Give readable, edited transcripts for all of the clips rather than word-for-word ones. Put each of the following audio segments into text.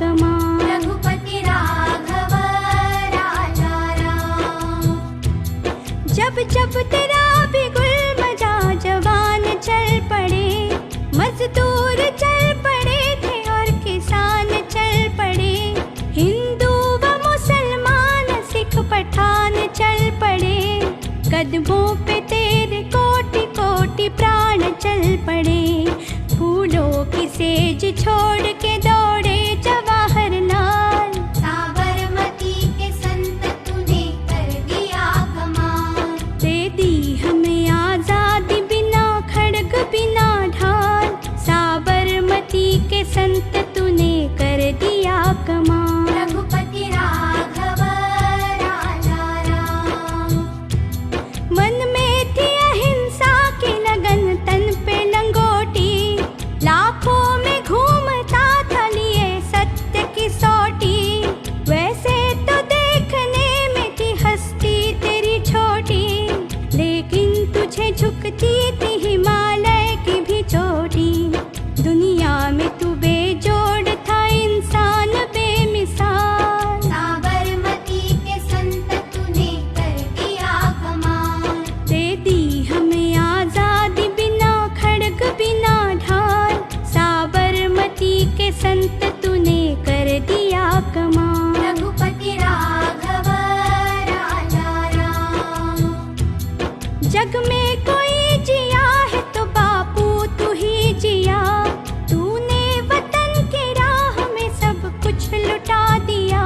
कमान। रघुपति राघव राजा राम। जब जब तेरा बिगुल मचा जवान चल पड़े, मजदूर चल पड़े थे और किसान चल पड़े, हिंदू व मुसलमान सिख पठान चल पड़े, कदमों पे तेरे कोटि कोटि प्राण चल पड़े। फूलों की सेज छोड़ के दौड़े जवाहरलाल, साबरमती के संत तूने कर दिया कमाल। दे दी हमें आजादी बिना खड़ग बिना ढाल, साबरमती के संत तूने कर दिया कमाल। रघुपति राघव राजा राम। मन में थी अहिंसा की लगन, तन पे लंगोटी, लाखों में घूमता था लिए सत्य की सोटी। वैसे तो देखने में थी हस्ती तेरी छोटी, लेकिन तुझे झुकती थी हिमालय की भी चोटी। दुनिया में तू बेजोड़ था इंसान बेमिसाल, साबरमती के संत तूने कर दिया कमाल। दे दी हमें आजादी बिना खड़ग बिना ढाल, साबरमती के संत तूने कर दिया कमाल। रघुपति राघव राजा राम। जग में कोई जिया है तो बापू तू ही जिया, तूने वतन के राह में सब कुछ लुटा दिया।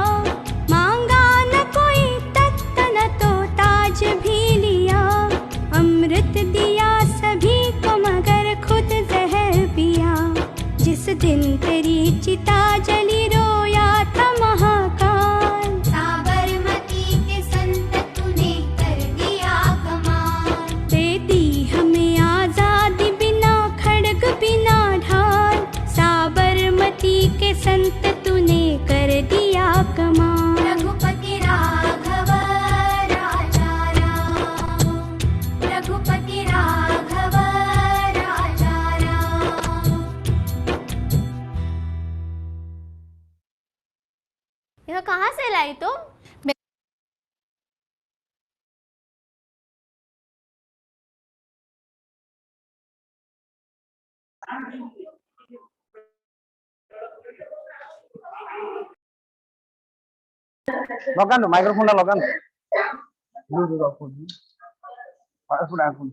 मांगा न कोई तख्त न तो ताज भी लिया, अमृत दिया सभी को मगर खुद जहर पिया। जिस दिन तेरी चिता जली रोया था महाकाल, साबरमती के संत तूने कर दिया कमाल। दे दी हमें आजादी बिना खड़ग बिना ढाल, साबरमती के संत तूने कर दिया कमाल। रघुपति राघव राजा राम। रघुपति राघव राजा राम। यह कहाँ से लाई तुम? लगानु माइक्रोफोन लगानु ब्लूटूथ ऑफ माइक्रोफोन ऑन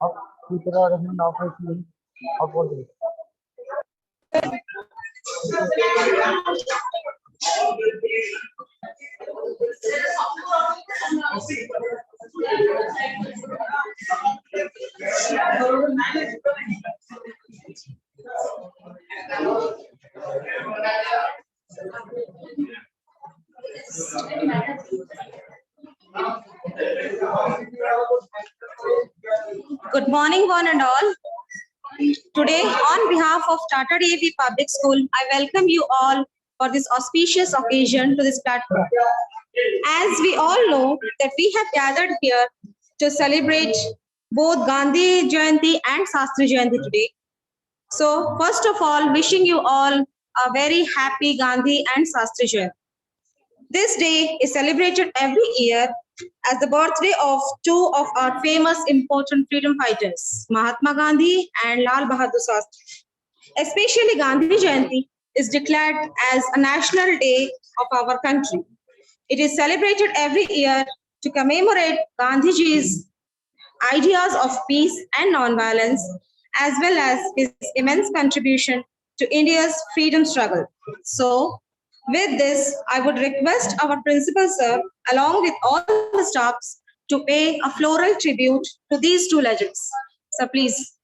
अब दूसरा रखना ऑफ है अब बोल दे। Good morning, one and all. Today, on behalf of Tata DAV Public School, I welcome you all for this auspicious occasion to this platform. As we all know that we have gathered here to celebrate both Gandhi Jayanti and Shastri Jayanti today. So, first of all, wishing you all a very happy Gandhi and Shastri Jayanti. This day is celebrated every year as the birthday of two of our famous important freedom fighters, Mahatma Gandhi and Lal Bahadur Shastri. Especially Gandhi Jayanti is declared as a national day of our country. It is celebrated every year to commemorate Gandhiji's ideas of peace and non-violence, as well as his immense contribution to India's freedom struggle. So, with this, I would request our principal sir, along with all the staffs, to pay a floral tribute to these two legends. Sir, please.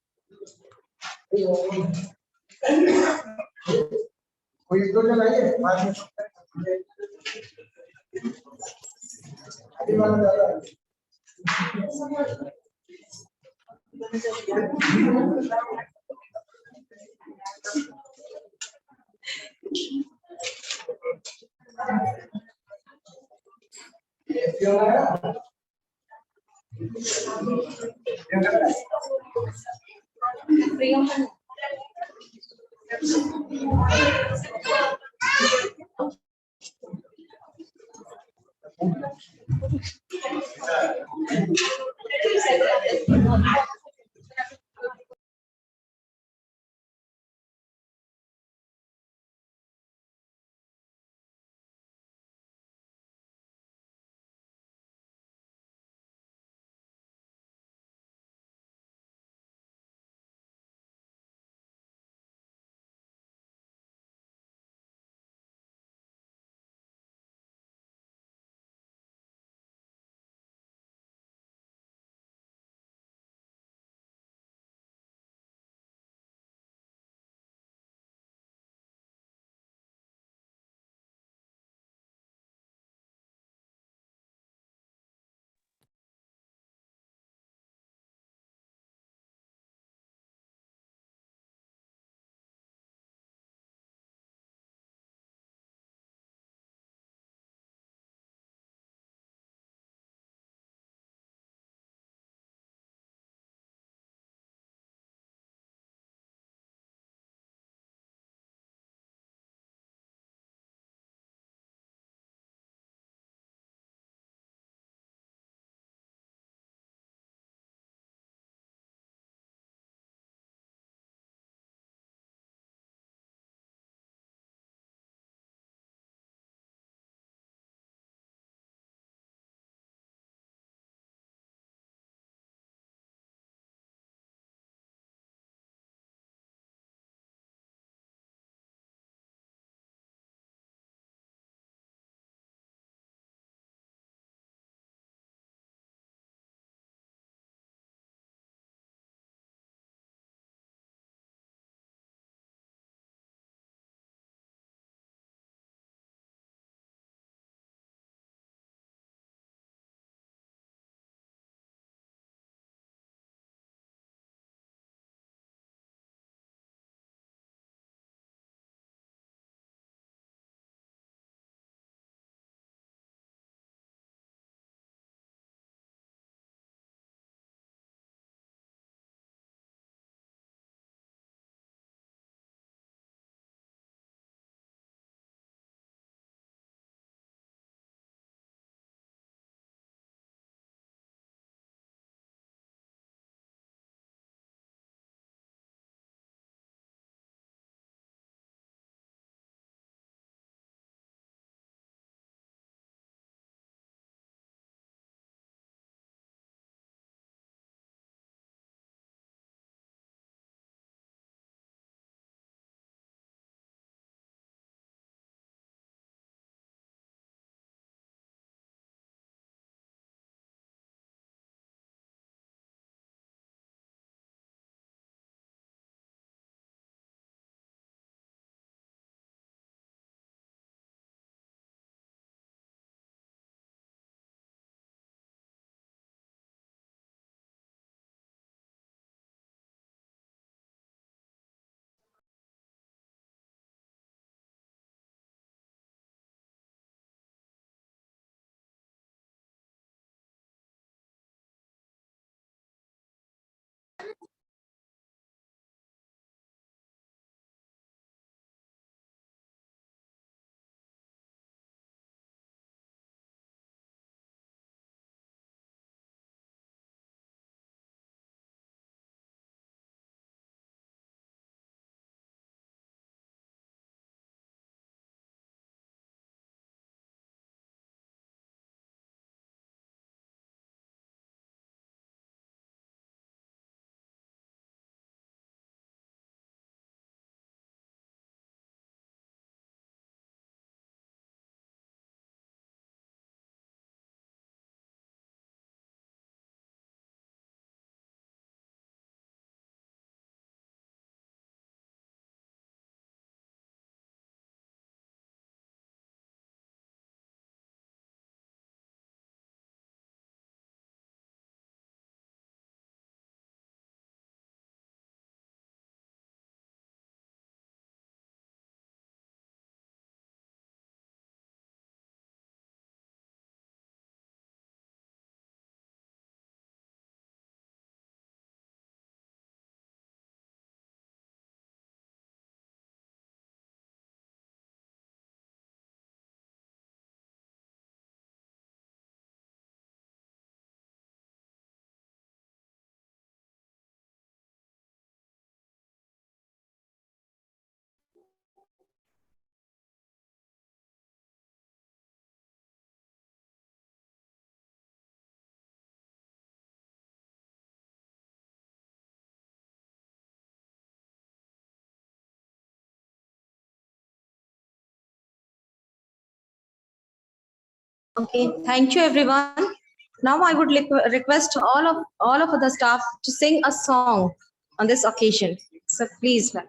Okay, thank you everyone. Now I would request all of the staff to sing a song on this occasion. So please, ma'am.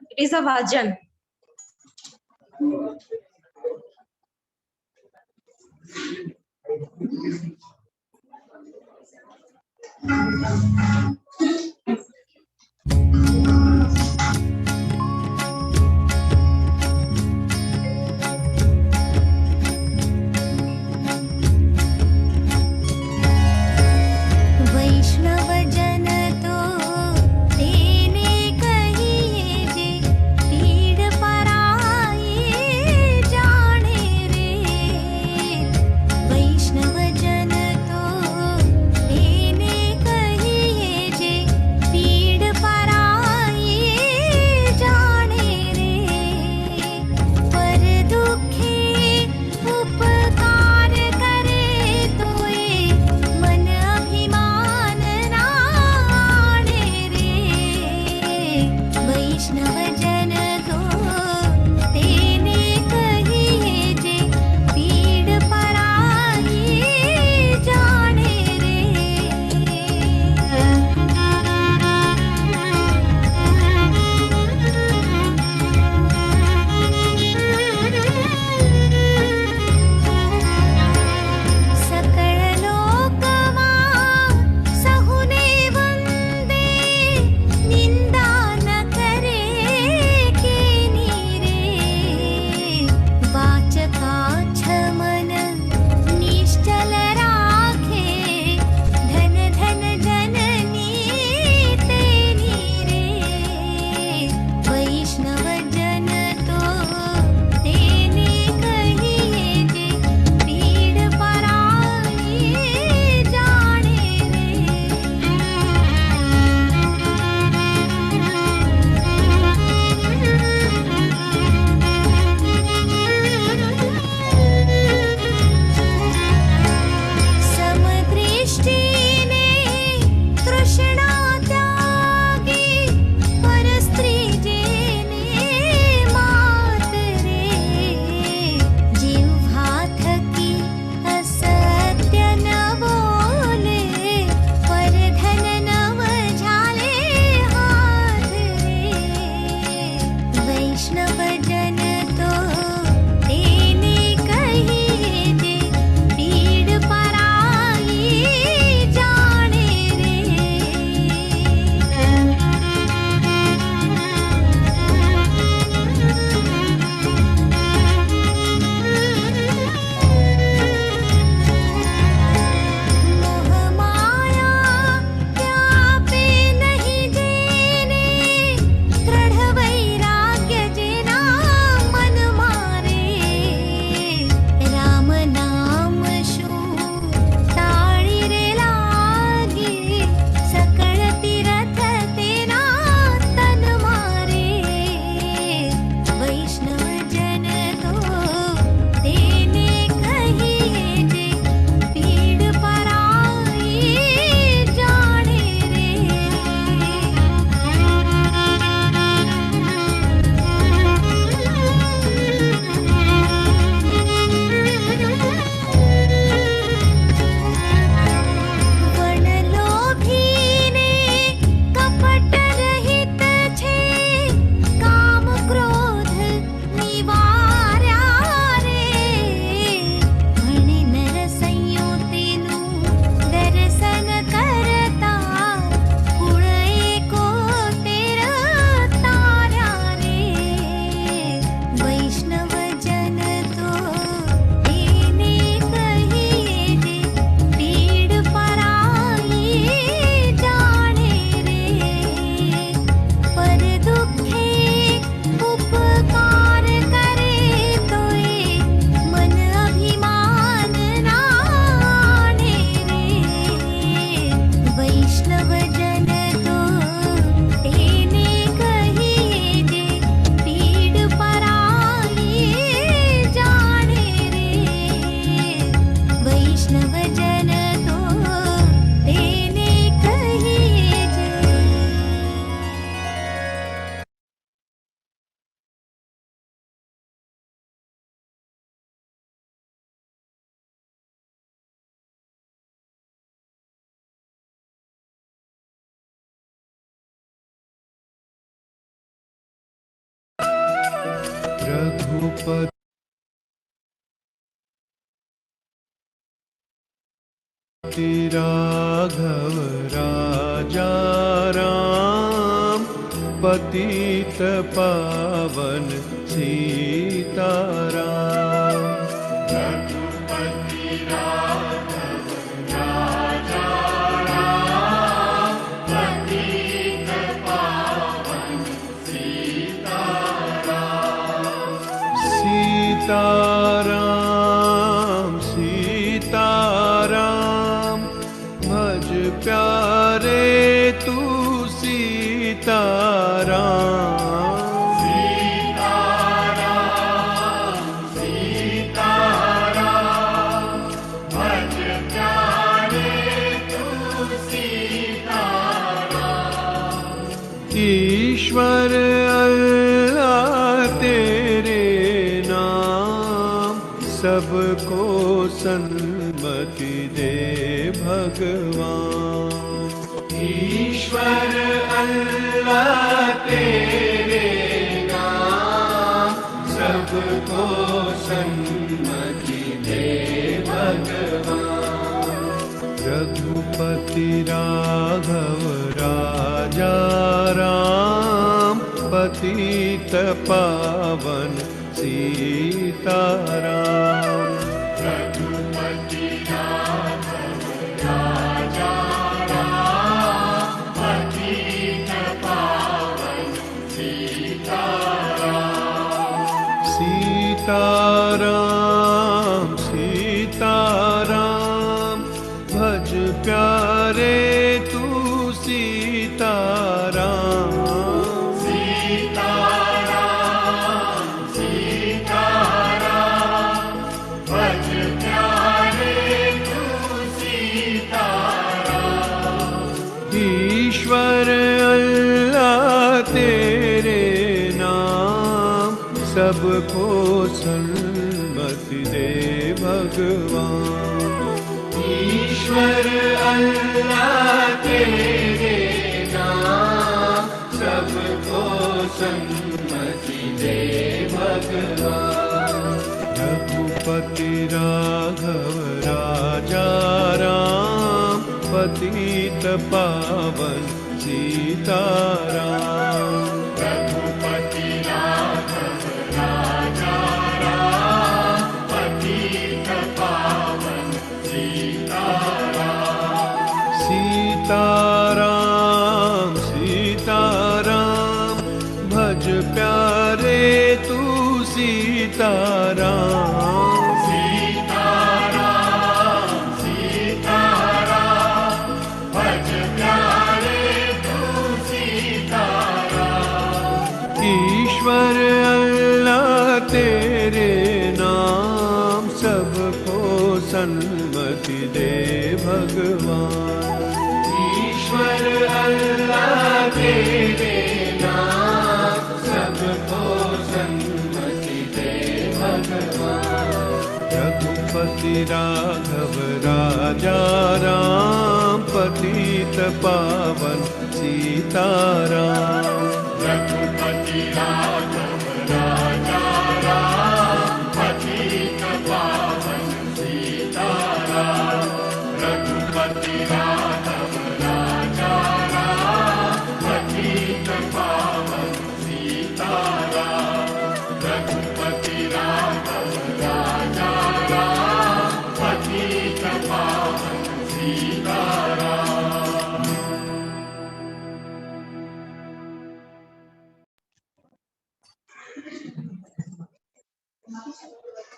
It is a bhajan. वैष्णव जन तो तेने कहिए जे पीड़ पराई जाने रे। वैष्णव जन तो तेने कहिए रघुपति राघव राजा राम, पतित पावन सीताराम। रघुपति राघव राजा राम, पतित पावन सीताराम। सीताराम सीताराम, भज प्यारे तू सीताराम। सीताराम सीताराम, भज प्यारे तू सीताराम। ईश्वर अल्लाह तेरे नाम, सबको सन्मति दे भगवान। ईश्वर अल्लाह तेरे नाम, सबको सन्मति दे भगवान। रघुपति राघव राजा राम, पतित पावन सीताराम। रघुपति राघव राजा राम, पतित पावन सीताराम। सीताराम सीताराम, भज प्यारे तू सीताराम। सीताराम सीताराम, भज प्यारे तू सीताराम। ईश्वर अल्लाह तेरे नाम, सबको सन्मति दे भगवान। ईश्वर अल्लाह तेरे नाम, सबको सन्मति दे भगवान। रघुपति राघव राजा राम, पतित पावन सीताराम। रघुपति राघव राजा राम, पतित पावन सीताराम। सीताराम सीताराम, भज प्यारे तू सीताराम। सीताराम सीताराम, भज प्यारे तू सीताराम। ईश्वर अल्लाह तेरे नाम, सबको सन्मति दे भगवान। ईश्वर अल्लाह तेरे नाम, सबको सन्मति दे भगवान। रघुपति राघव राजा राम, पतित पावन सीताराम। रघुपति राघव राजा राम, पतित पावन सीताराम। रघुपति राघव राजा राम, पतित पावन सीताराम। रघुपति राघव राजा राम, पतित पावन Sitaram.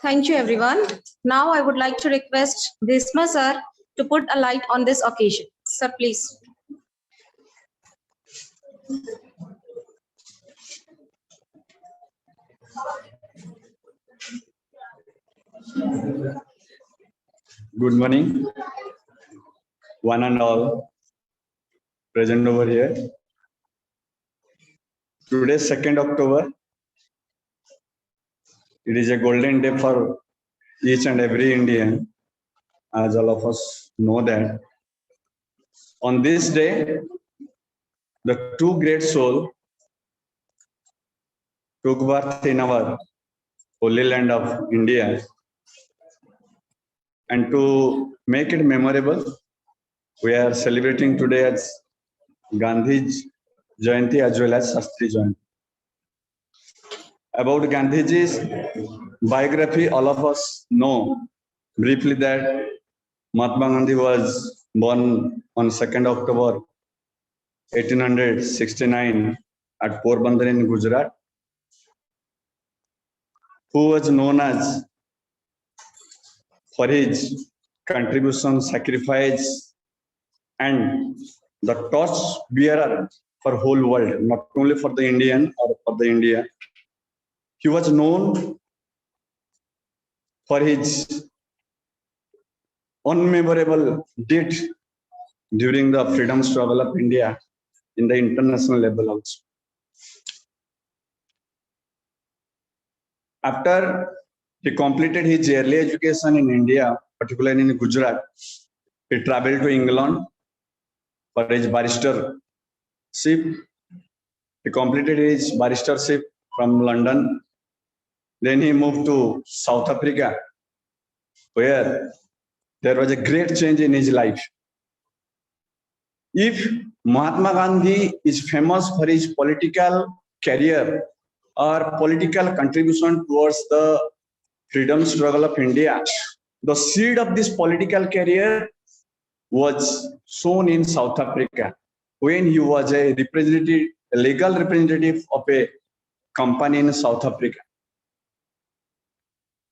Thank you, everyone. Now I would like to request Bhisma sir to put a light on this occasion. Sir, please. Good morning, one and all present over here. Today, 2nd October. It is a golden day for each and every Indian, as all of us know that. On this day, the two great souls took birth in our holy land of India. And to make it memorable, we are celebrating today as Gandhi Jayanti as well as Shastri Jayanti. About Gandhiji's biography, all of us know briefly that Mahatma Gandhi was born on 2nd October 1869 at Porbandar in Gujarat, who was known as for his contribution, sacrifice, and the torch bearer for whole world, not only for the Indian or for the India. He was known for his unmemorable deed during the freedom struggle of India in the international level also. After he completed his early education in India, particularly in Gujarat, he traveled to England for his barristership. He completed his barristership from London. Then he moved to South Africa, where there was a great change in his life. If Mahatma Gandhi is famous for his political career or political contribution towards the freedom struggle of India, the seed of this political career was sown in South Africa when he was a representative, a legal representative of a company in South Africa.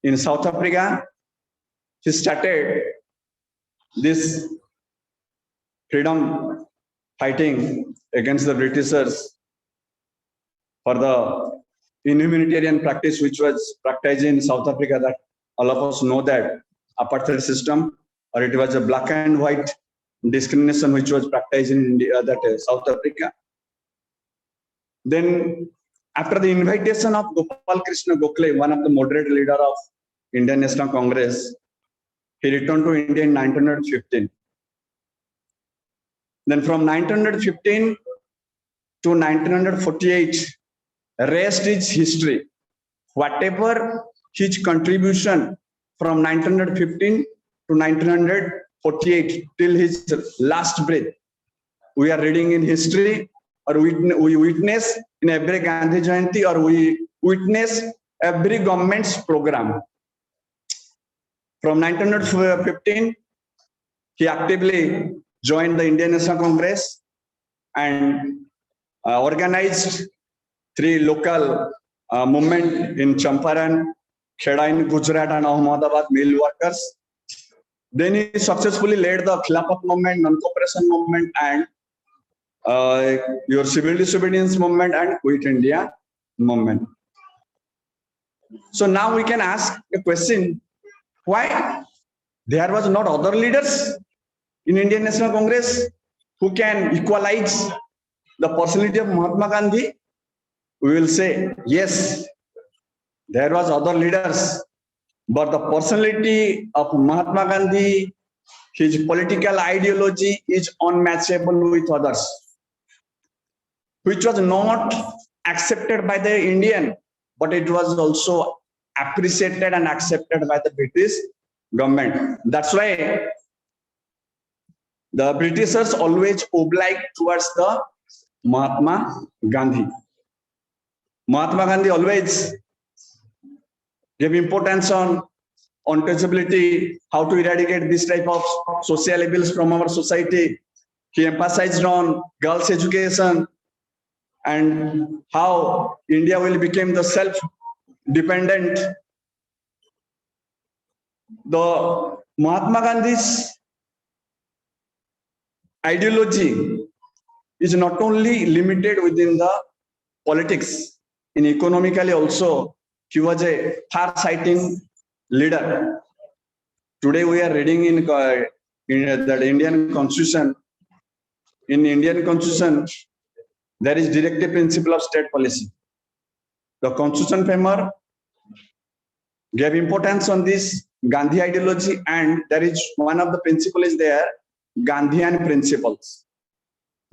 In South Africa, he started this freedom fighting against the Britishers for the inhumanitarian practice which was practiced in South Africa, that all of us know that apartheid system, or it was a black and white discrimination which was practiced in India, that South Africa. Then after the invitation of Gopal Krishna Gokhale, one of the moderate leader of Indian National Congress, he returned to India in 1915. Then from 1915 to 1948, rest is history. Whatever his contribution from 1915 to 1948 till his last breath, we are reading in history, or we witness in every Gandhi Jayanti, or we witness every government's program. From 1915, he actively joined the Indian National Congress and organized 3 local movements in Champaran, Kheda in Gujarat, and Ahmedabad mill workers. Then he successfully led the Khilafat movement, non-cooperation movement, and your civil disobedience movement and Quit India movement. So now we can ask a question: why there was not other leaders in Indian National Congress who can equalize the personality of Mahatma Gandhi? We will say yes, there was other leaders, but the personality of Mahatma Gandhi, his political ideology is unmatchable with others, which was not accepted by the Indian, but it was also appreciated and accepted by the British government. That's why the Britishers always obliged towards the Mahatma Gandhi. Mahatma Gandhi always gave importance on untouchability, how to eradicate this type of social evils from our society. He emphasized on girls' education and how India will become the self-dependent. The Mahatma Gandhi's ideology is not only limited within the politics, in economically also, he was a far-sighting leader. Today we are reading in the Indian Constitution. In Indian Constitution, there is directive principle of state policy. The Constitution framer gave importance on this Gandhi ideology, and there is one of the principles is there, Gandhian principles.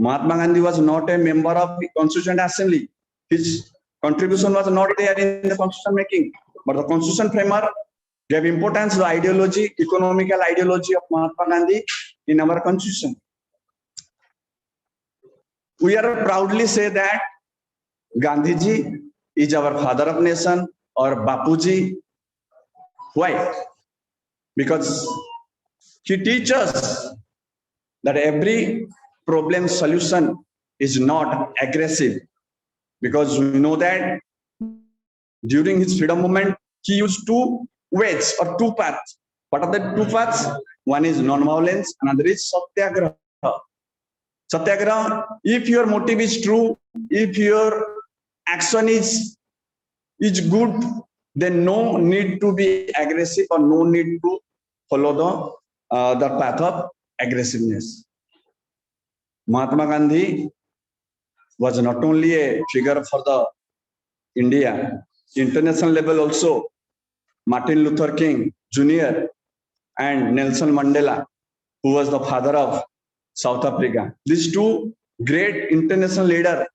Mahatma Gandhi was not a member of the Constituent Assembly. His contribution was not there in the constitution making. but the constitution framework gave importance to the ideology, economical ideology of Mahatma Gandhi in our constitution. We are proudly say that Gandhiji is our father of nation or Bapuji. Why? Because he teaches us that every problem solution is not aggressive, because we know that during his freedom movement he used two ways or two paths. What are the two paths? One is non-violence, another is satyagraha. Satyagraha, if your motive is true, if your action is good, then no need to be aggressive or no need to follow the path of aggressiveness. Mahatma Gandhi was not only a figure for the India, international level also. Martin Luther King Jr. and Nelson Mandela, who was the father of South Africa. These two great international leaders,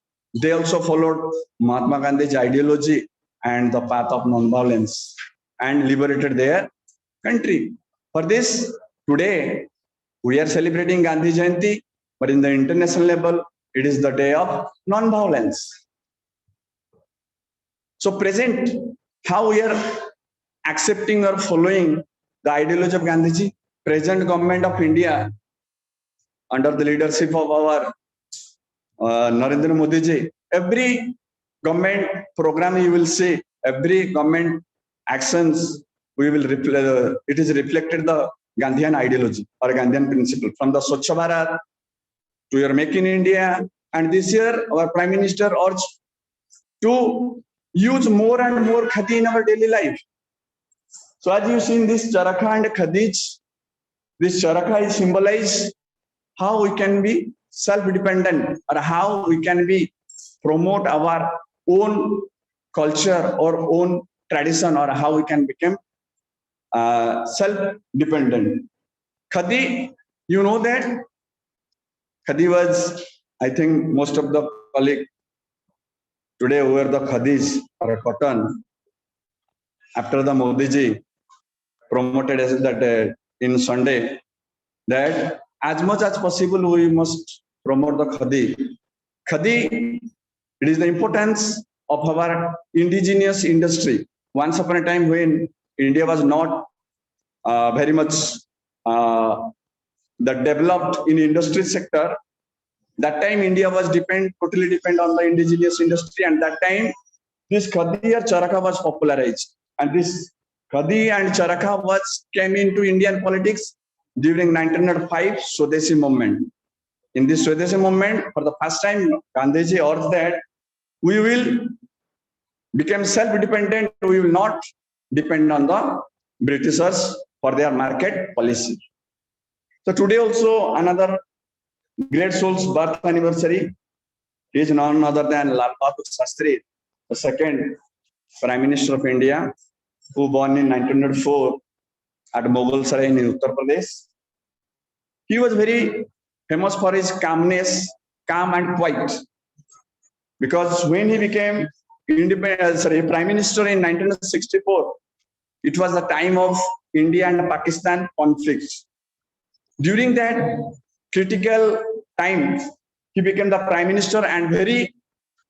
they also followed Mahatma Gandhi's ideology and the path of non-violence and liberated their country. For this, today we are celebrating Gandhi Jayanti, but in the international level, it is the day of non-violence. So present, how we are accepting or following the ideology of Gandhiji. Present government of India under the leadership of our Narendra Modi ji, every government program you will see, every government actions we will it is reflected the Gandhian ideology or Gandhian principle, from the Swachh Bharat to your Make in India. And this year our Prime Minister urged to use more and more khadi in our daily life. So as you see in this charakha and khadij, this charakha is symbolized how we can be self-dependent or how we can be promote our own culture or own tradition, or how we can become self-dependent. Khadi, you know that khadi was, I think most of the colleagues today wear the khadis or cotton. After the Modi ji promoted as that in Sunday, that as much as possible we must promote the khadi. Khadi, it is the importance of our indigenous industry. Once upon a time when India was not very much developed in industry sector, that time India was totally depend on the indigenous industry, and that time this khadi or charakha was popularized. And this khadi and charakha came into Indian politics during 1905 Swadeshi movement. In this Swadeshi movement, for the first time, Gandhiji urged that we will become self-dependent. We will not depend on the Britishers for their market policy. So today also another great soul's birth anniversary. He is none other than Lal Bahadur Shastri, the second Prime Minister of India, who born in 1904 at Mughal Sarai in Uttar Pradesh. He was very famous for his calmness, calm and quiet. Because when he became Prime Minister in 1964, it was the time of India and Pakistan conflict. During that critical time, he became the Prime Minister and very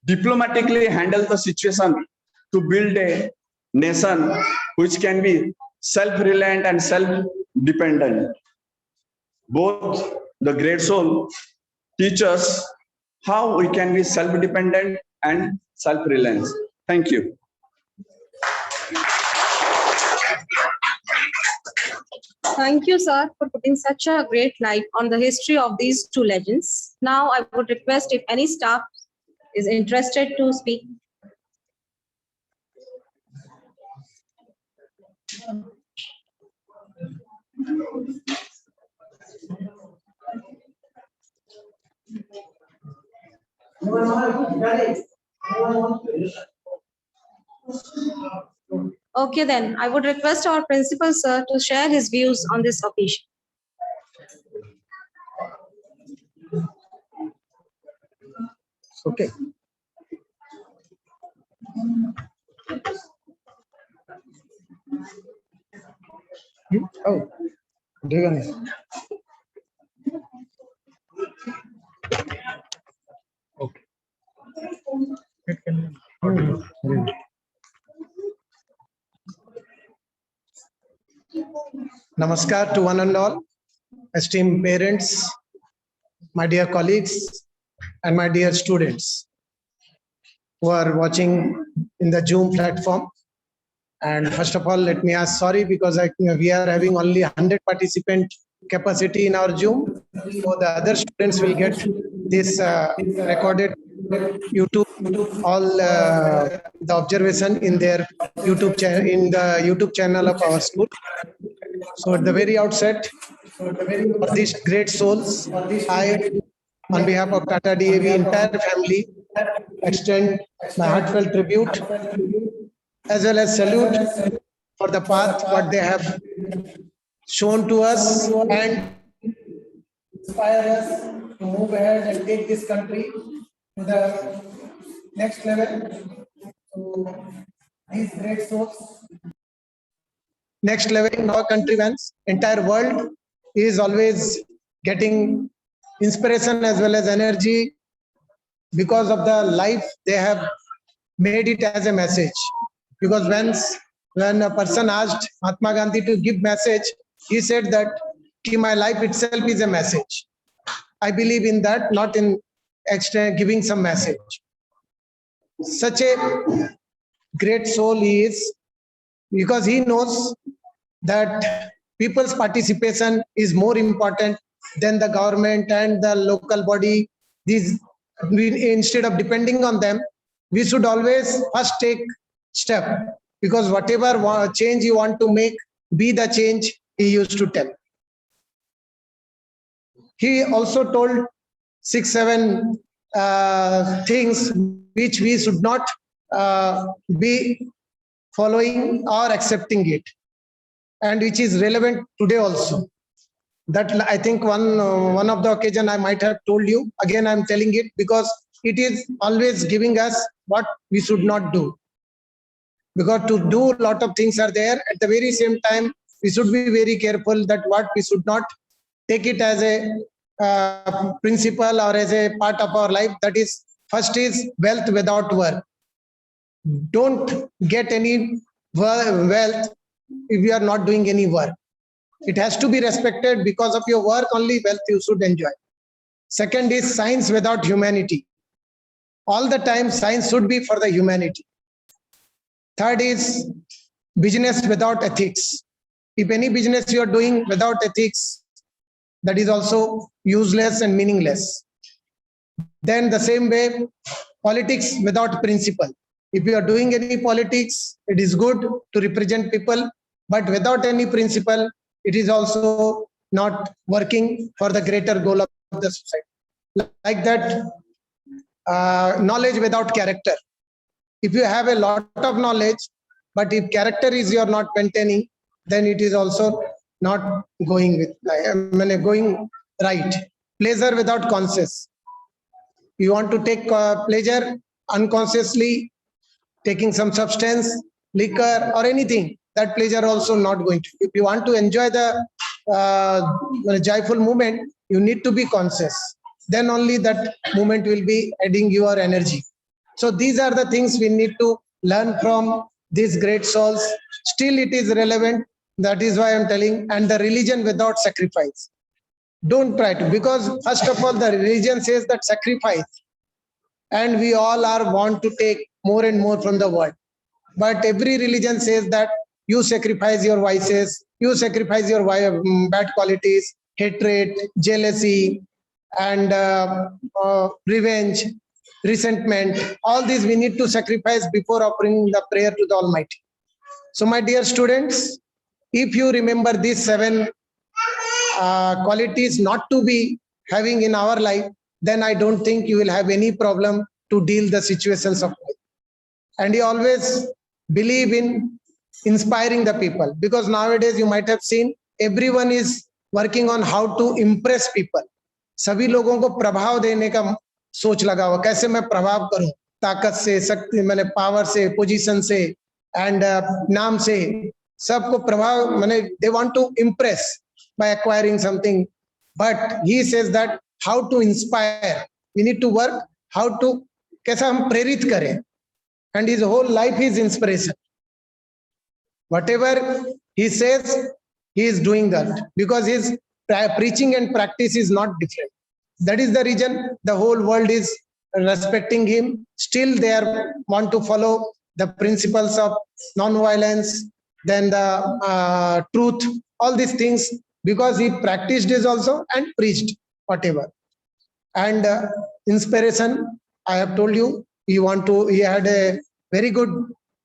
diplomatically handled the situation to build a nation which can be self-reliant and self-dependent. Both the great soul teach us how we can be self-dependent and self-reliant. Thank you. Thank you, sir, for putting such a great light on the history of these two legends. Now, I would request if any staff is interested to speak. Okay, then I would request our principal, sir, to share his views on this occasion. Okay. Oh, ठीक है. Okay. Namaskar to one and all, esteemed parents, my dear colleagues, and my dear students who are watching in the Zoom platform. And first of all, let me ask sorry because we are having only 100 participant capacity in our Zoom. So the other students will get this recorded YouTube, all the observation in their YouTube channel, in the YouTube channel of our school. So at the very outset, for these great souls, I, on behalf of Tata DAV entire family, extend my heartfelt tribute as well as salute for the path what they have shown to us and inspire us to move ahead and take this country to the next level. So these great souls, next level in our country, once entire world is always getting inspiration as well as energy because of the life they have made it as a message. Because when a person asked Mahatma Gandhi to give message, he said that my life itself is a message. I believe in that, not in extra giving some message. Such a great soul he is, because he knows that people's participation is more important than the government and the local body. Instead of depending on them, we should always first take step, because whatever change you want to make, be the change, he used to tell. He also told 6-7 things which we should not be following or accepting it, and which is relevant today also. That I think one of the occasion I might have told you, again I'm telling it because it is always giving us what we should not do. Because to do a lot of things are there, at the very same time we should be very careful that what we should not take it as a principle or as a part of our life. That is, first is wealth without work. Don't get any wealth if you are not doing any work. It has to be respected. Because of your work only, wealth you should enjoy. Second is science without humanity. All the time science should be for the humanity. Third is business without ethics. If any business you are doing without ethics, that is also useless and meaningless. Then the same way, politics without principle. If you are doing any politics, it is good to represent people, but without any principle, it is also not working for the greater goal of the society. Like that, knowledge without character. If you have a lot of knowledge, but if character is you are not maintaining, then it is also not going going right. Pleasure without conscience. You want to take pleasure unconsciously, taking some substance, liquor or anything, that pleasure also not going to. If you want to enjoy the joyful moment, you need to be conscious. Then only that moment will be adding your energy. So these are the things we need to learn from these great souls. Still it is relevant. That is why I'm telling. And the religion without sacrifice. Don't try to, because first of all, the religion says that sacrifice. And we all are want to take more and more from the world. But every religion says that you sacrifice your vices, you sacrifice your bad qualities, hatred, jealousy, and revenge, resentment. All these we need to sacrifice before offering the prayer to the Almighty. So my dear students, if you remember these 7 qualities not to be having in our life, then I don't think you will have any problem to deal the situations of life. And you always believe in inspiring the people, because nowadays you might have seen everyone is working on how to impress people. सभी लोगों को प्रभाव देने का सोच लगा हुआ, कैसे मैं प्रभाव करूं, ताकत से, शक्ति, मैंने पावर से, पोजीशन से, एंड नाम से सबको प्रभाव माने they want to impress by acquiring something, but he says that how to inspire, we need to work how to कैसा हम प्रेरित करें, and his whole life is inspiration. Whatever he says, he is doing that because his preaching and practice is not different. That is the reason the whole world is respecting him. Still they are want to follow the principles of non-violence, then the truth, all these things, because he practiced this also and preached whatever. And inspiration, I have told you, he had a very good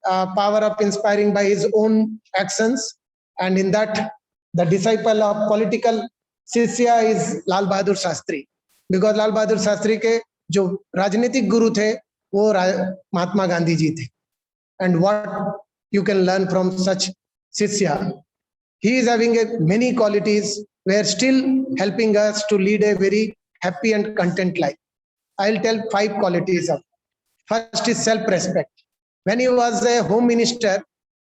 power of inspiring by his own actions, and in that the disciple of political Shishya is Lal Bahadur Shastri, because Lal Bahadur Shastri के जो राजनीतिक गुरु थे वो महात्मा गांधी जी थे. And what you can learn from such Shishya, he is having many qualities where still helping us to lead a very happy and content life. I'll tell 5 qualities of. First is self-respect. When he was a home minister,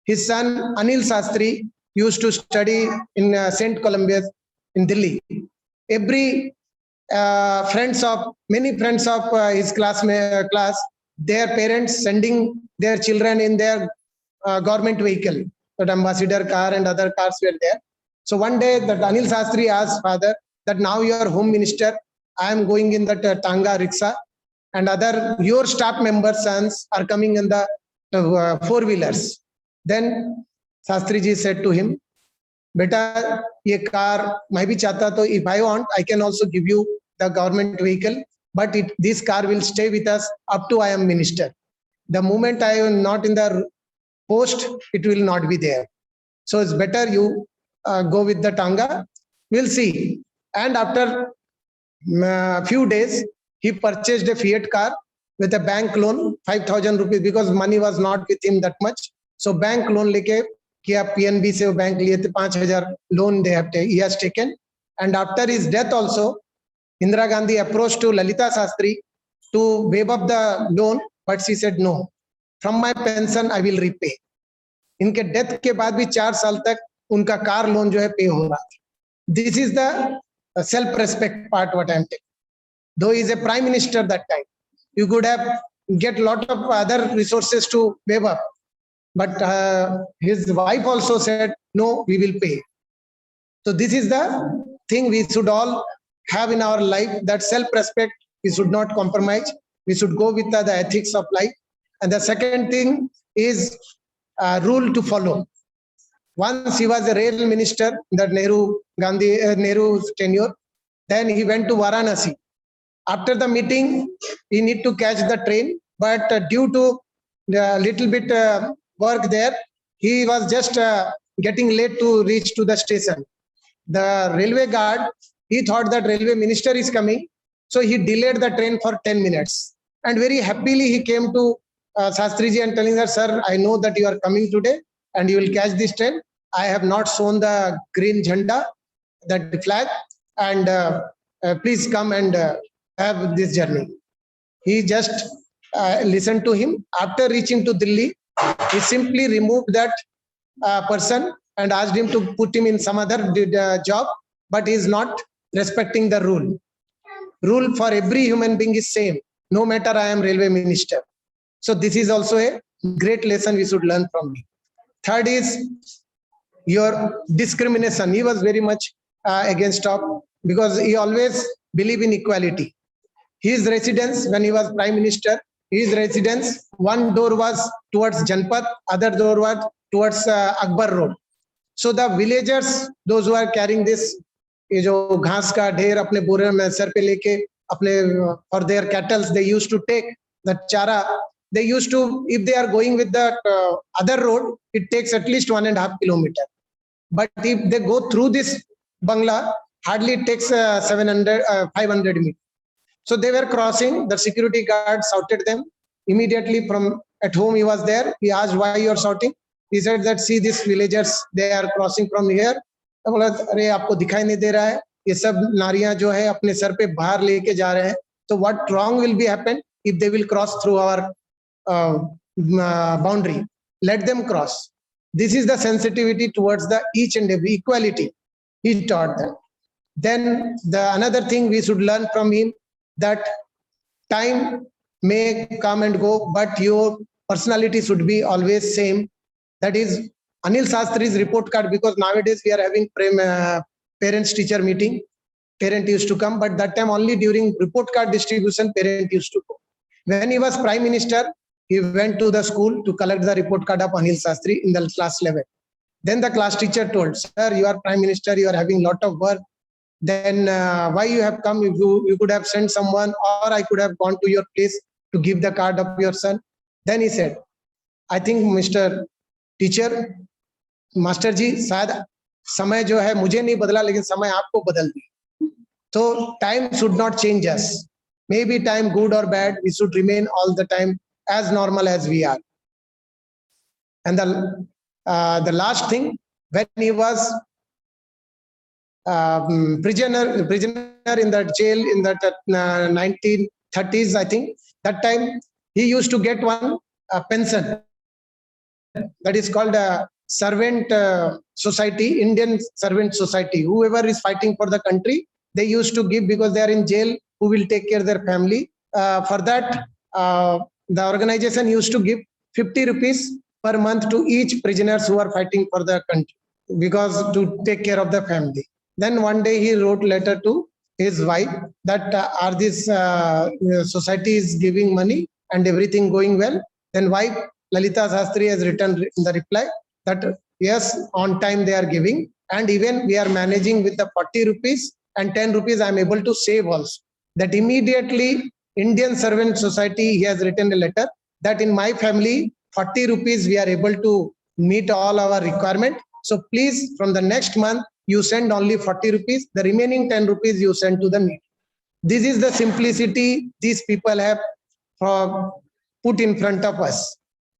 his son Anil Shastri used to study in St. Columba's in Delhi. Every many friends of his class, their parents sending their children in their government vehicle, that ambassador car and other cars were there. So one day that Anil Shastri asked father that now you are home minister, I am going in that Tanga rickshaw, and other your staff members' sons are coming in the 4-wheelers. Then Shastri ji said to him, "Beta, ye car मैं भी चाहता तो if I want, I can also give you the government vehicle, but this car will stay with us up to I am minister. The moment I am not in the post, it will not be there. So it's better you go with the Tanga. We'll see." And after a few days, he purchased a Fiat car with a bank loan, 5,000 rupees, because money was not with him that much. So bank loan leke किया, PNB से वो bank लिए थे 5,000 loan he has taken. And after his death also, Indira Gandhi approached to Lalita Shastri to waive up the loan, but she said no. From my pension I will repay. इनके death के बाद भी 4 साल तक उनका car loan जो है pay हो रहा था. This is the self-respect part what I am taking. Though he is a prime minister that time, you could have get lot of other resources to waive up. But his wife also said, no, we will pay. So this is the thing we should all have in our life, that self-respect, we should not compromise. We should go with the ethics of life. And the second thing is rule to follow. Once he was a rail minister, that Nehru's tenure, then he went to Varanasi. After the meeting, he need to catch the train, but due to the little bit work there, he was just getting late to reach to the station. The railway guard, he thought that railway minister is coming, so he delayed the train for 10 minutes. And very happily he came to Shastriji and telling her, "Sir, I know that you are coming today and you will catch this train. I have not shown the green jhanda, that flag, and please come and have this journey." He just listened to him. After reaching to Delhi, he simply removed that person and asked him to put him in some other job, but he is not respecting the rule. Rule for every human being is same, no matter I am railway minister. So this is also a great lesson we should learn from me. Third is your discrimination. He was very much against of, because he always believed in equality. His residence, when he was prime minister, his residence, one door was towards Janpat, other door was towards Akbar Road. So the villagers, those who are carrying this, ये जो घास का ढेर अपने बोरे में sir पे लेके अपने for their cattle, they used to take the chara. They used to, if they are going with the other road, it takes at least 1.5 kilometers. But if they go through this Bangla, hardly it takes 500 meters. So they were crossing, the security guard shouted them. Immediately from at home he was there. He asked, "Why you are shouting?" He said that, "See these villagers, they are crossing from here." तो बोला, "अरे आपको दिखाई नहीं दे रहा है, ये सब नारियां जो है अपने सर पे बाहर लेके जा रहे हैं. So what wrong will be happen if they will cross through our boundary? Let them cross." This is the sensitivity towards the each and every equality. He taught them. Then the another thing we should learn from him, that time may come and go, but your personality should be always same. That is Anil Sastri's report card, because nowadays we are having parents teacher meeting. Parent used to come, but that time only during report card distribution, parent used to go. When he was Prime Minister, he went to the school to collect the report card of Anil Sastri in the class level. Then the class teacher told, sir, you are Prime Minister, you are having lot of work. Then why you have come? If you could have sent someone, or I could have gone to your place to give the card of your son. Then he said, I think Mr. Teacher, Master ji, शायद समय जो है मुझे नहीं बदला, लेकिन समय आपको बदल दिया. So time should not change us. Maybe time good or bad, we should remain all the time as normal as we are. And the last thing, when he was prisoner in that jail in that 1930s, I think, that time he used to get one pension that is called a servant society, Indian servant society. Whoever is fighting for the country, they used to give, because they are in jail, who will take care of their family. For that, the organization used to give 50 rupees per month to each prisoners who are fighting for the country, because to take care of the family. Then one day he wrote letter to his wife that are this society is giving money and everything going well. Then wife Lalita Sastri has written in the reply that yes, on time they are giving, and even we are managing with the 40 rupees and 10 rupees I am able to save also. That immediately Indian Servant Society, he has written a letter that in my family 40 rupees we are able to meet all our requirement. So please, from the next month you send only 40 rupees, the remaining 10 rupees you send to the meeting. This is the simplicity these people have put in front of us.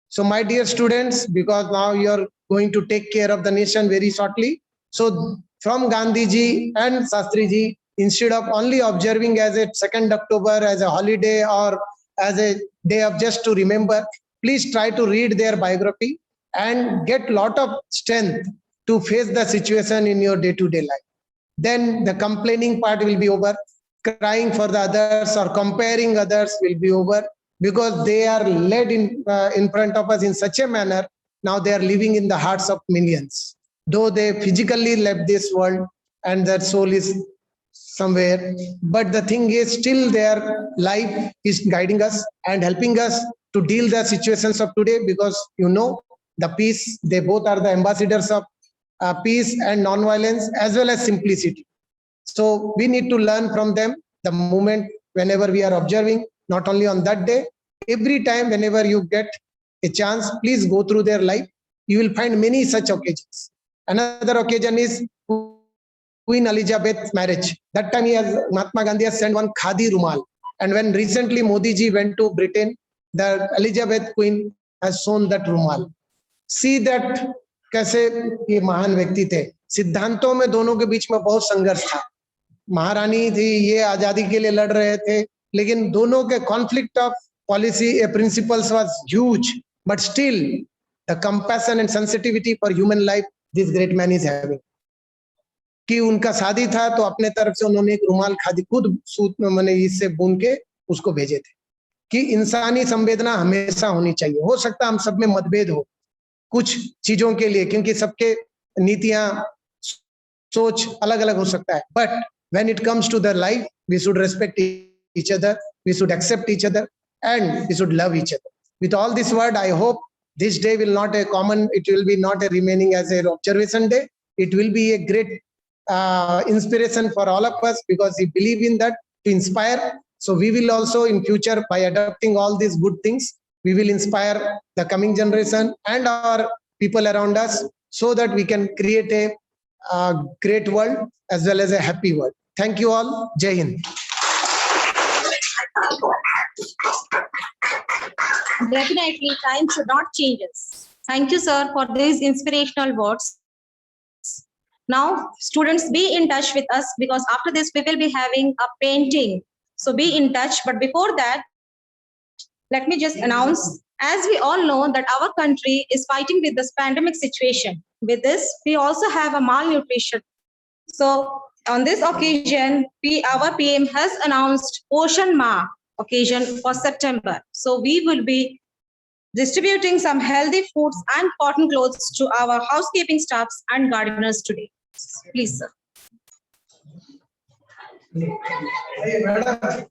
So my dear students, because now you are going to take care of the nation very shortly. So from Gandhiji and Sastriji, instead of only observing as a 2nd October as a holiday or as a day of just to remember, please try to read their biography and get lot of strength to face the situation in your day-to-day life. Then the complaining part will be over, crying for the others or comparing others will be over, because they are led in front of us in such a manner. Now they are living in the hearts of millions, though they physically left this world and their soul is somewhere, but the thing is still their life is guiding us and helping us to deal the situations of today, because you know the peace, they both are the ambassadors of peace and non-violence as well as simplicity. So we need to learn from them the moment whenever we are observing, not only on that day, every time whenever you get a chance, please go through their life. You will find many such occasions. Another occasion is Queen Elizabeth's marriage. That time Mahatma Gandhi has sent one khadi rumal. And when recently Modi ji went to Britain, the Elizabeth Queen has shown that rumal. See that कैसे ये महान व्यक्ति थे. सिद्धांतों में दोनों के बीच में बहुत संघर्ष था. महारानी थी, ये आजादी के लिए लड़ रहे थे, लेकिन दोनों के conflict of policy principles was huge, but still the compassion and sensitivity for human life this great man is having. कि उनका शादी था तो अपने तरफ से उन्होंने एक रुमाल खादी खुद सूत में मैंने इससे बुन के उसको भेजे थे. कि इंसानी संवेदना हमेशा होनी चाहिए. हो सकता है हम सब में मतभेद हो कुछ चीजों के लिए, क्योंकि सबके नीतियां सोच अलग अलग हो सकता है, but when it comes to the life, we should respect each other, we should accept each other, and we should love each other. With all this word, I hope this day will not a common, it will be not a remaining as an observation day. It will be a great inspiration for all of us, because we believe in that to inspire. So we will also in future, by adopting all these good things, we will inspire the coming generation and our people around us, so that we can create a great world as well as a happy world. Thank you all. Jai Hind. Definitely, time should not change us. Thank you, sir, for these inspirational words. Now, students, be in touch with us, because after this, we will be having a painting. So be in touch. But before that, let me just announce As we all know that our country is fighting with this pandemic situation. With this, we also have a malnutrition. So on this occasion, our PM has announced Poshan Ma occasion for September. So we will be distributing some healthy foods and cotton clothes to our housekeeping staffs and gardeners today. Please, sir. Hey, madam.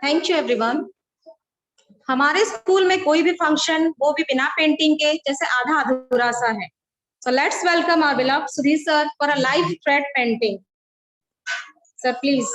Thank you everyone. हमारे school में कोई भी function वो भी बिना painting के जैसे आधा अधूरा सा है। So let's welcome our beloved Sudhir sir for a live thread painting. Sir please.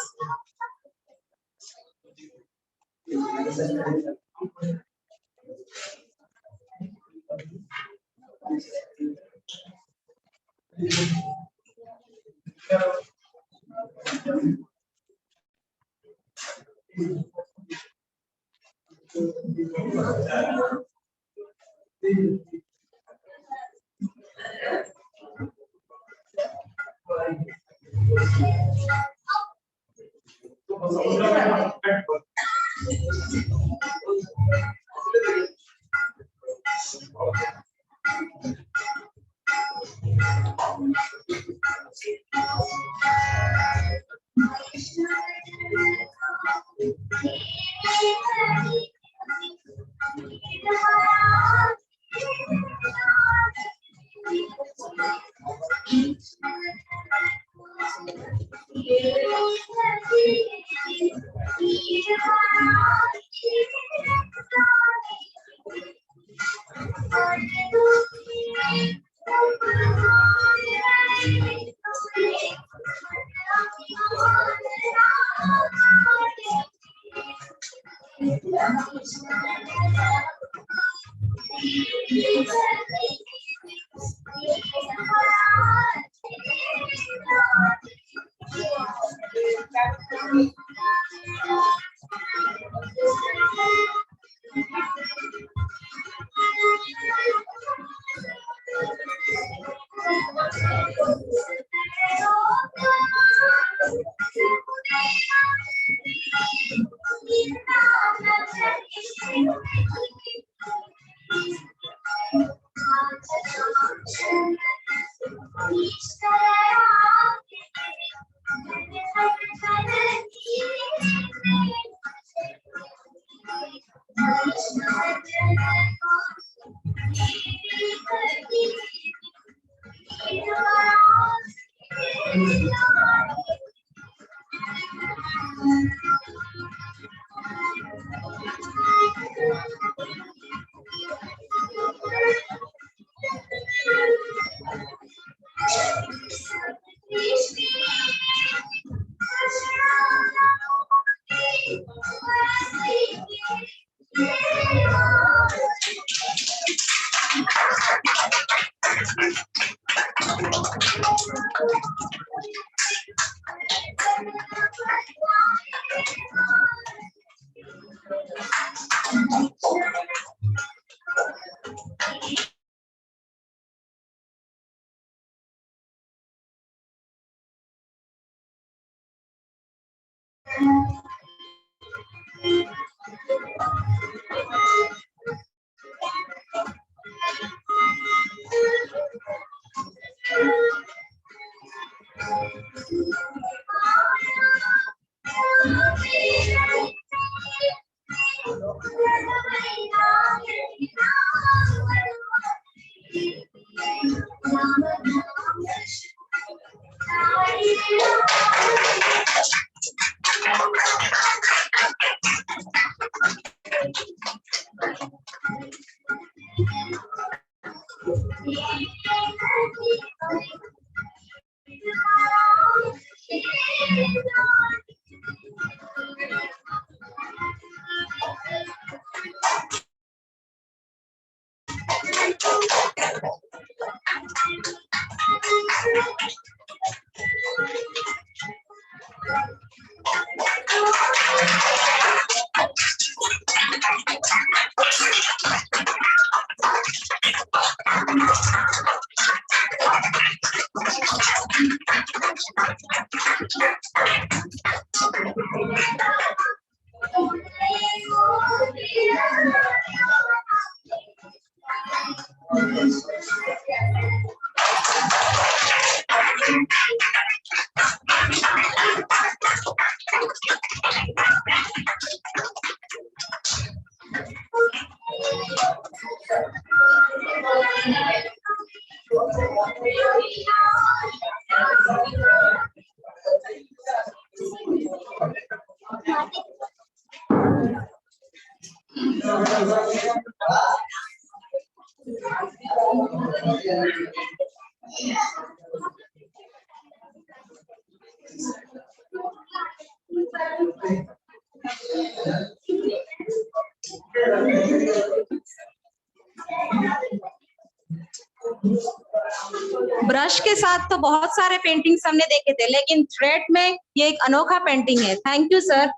Brush के साथ तो बहुत सारे पेंटिंग्स हमने देखे थे, लेकिन थ्रेड में ये एक अनोखा पेंटिंग है. Thank you sir.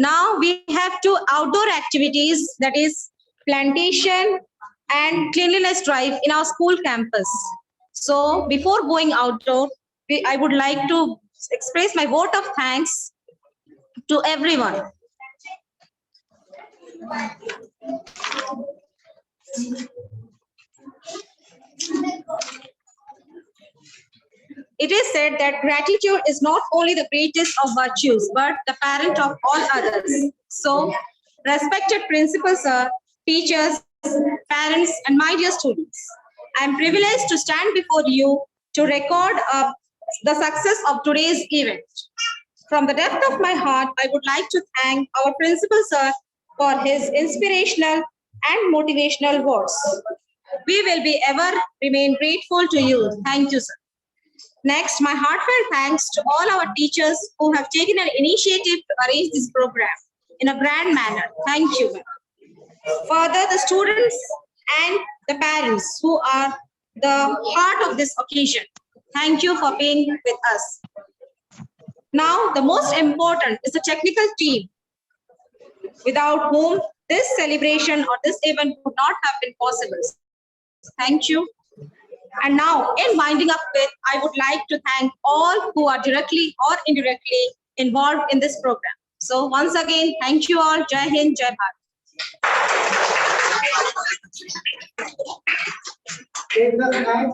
Now we have two outdoor activities, that is plantation and cleanliness drive in our school campus. So before going outdoor, I would like to express my vote of thanks to everyone. It is said that gratitude is not only the greatest of virtues, but the parent of all others. So, respected principals, sir, teachers, parents, and my dear students, I am privileged to stand before you to record the success of today's event. From the depth of my heart, I would like to thank our principal, sir, for his inspirational and motivational words. We will be ever remain grateful to you. Thank you, sir. Next, my heartfelt thanks to all our teachers who have taken an initiative to arrange this program in a grand manner. Thank you, ma'am. Further, the students and the parents who are the heart of this occasion. Thank you for being with us. Now, the most important is the technical team, without whom this celebration or this event would not have been possible. Thank you. And now, in winding up with, I would like to thank all who are directly or indirectly involved in this program. So once again, thank you all. Jai Hind, Jai Bharat. Take the flag.